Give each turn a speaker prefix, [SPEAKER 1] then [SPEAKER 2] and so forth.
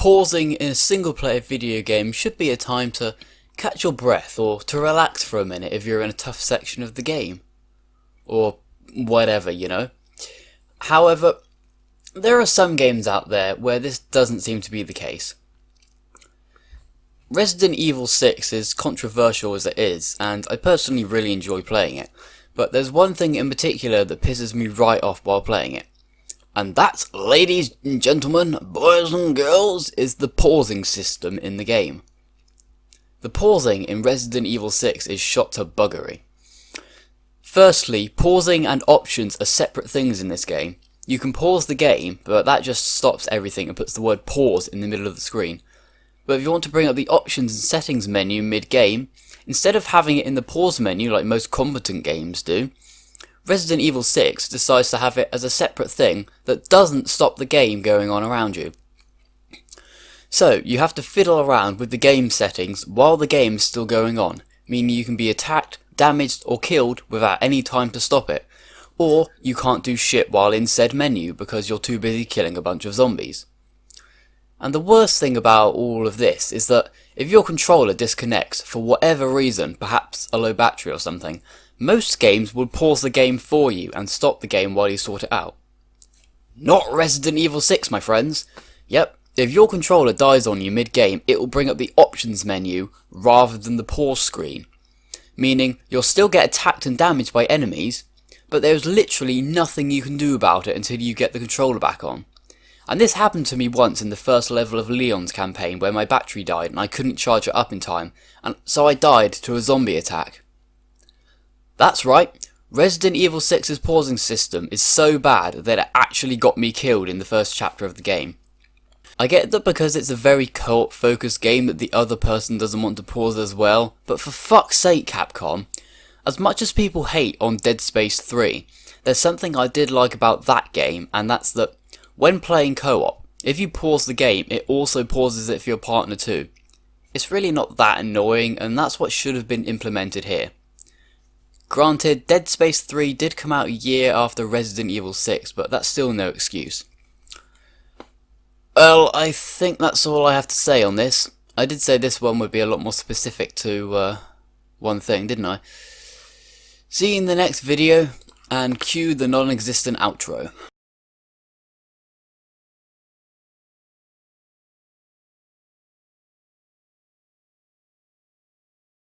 [SPEAKER 1] Pausing in a single player video game should be a time to catch your breath or to relax for a minute if you're in a tough section of the game. Or whatever, you know. However, there are some games out there where this doesn't seem to be the case. Resident Evil 6 is controversial as it is, and I personally really enjoy playing it, but there's one thing in particular that pisses me right off while playing it. And that, ladies and gentlemen, boys and girls, is the pausing system in the game. The pausing in Resident Evil 6 is shot to buggery. Firstly, pausing and options are separate things in this game. You can pause the game, but that just stops everything and puts the word pause in the middle of the screen. But if you want to bring up the options and settings menu mid-game, instead of having it in the pause menu like most competent games do, Resident Evil 6 decides to have it as a separate thing that doesn't stop the game going on around you. So, you have to fiddle around with the game settings while the game's still going on, meaning you can be attacked, damaged or killed without any time to stop it, or you can't do shit while in said menu because you're too busy killing a bunch of zombies. And the worst thing about all of this is that if your controller disconnects for whatever reason, perhaps a low battery or something, most games would pause the game for you and stop the game while you sort it out. Not Resident Evil 6, my friends. Yep, if your controller dies on you mid-game, it will bring up the options menu rather than the pause screen. Meaning, you'll still get attacked and damaged by enemies, but there's literally nothing you can do about it until you get the controller back on. And this happened to me once in the first level of Leon's campaign where my battery died and I couldn't charge it up in time, and so I died to a zombie attack. That's right, Resident Evil 6's pausing system is so bad that it actually got me killed in the first chapter of the game. I get that because it's a very co-op focused game that the other person doesn't want to pause as well, but for fuck's sake, Capcom, as much as people hate on Dead Space 3, there's something I did like about that game, and that's that when playing co-op, if you pause the game, it also pauses it for your partner too. It's really not that annoying, and that's what should have been implemented here. Granted, Dead Space 3 did come out a year after Resident Evil 6, but that's still no excuse. Well, I think that's all I have to say on this. I did say this one would be a lot more specific to one thing, didn't I? See you in the next video, and cue the non-existent outro.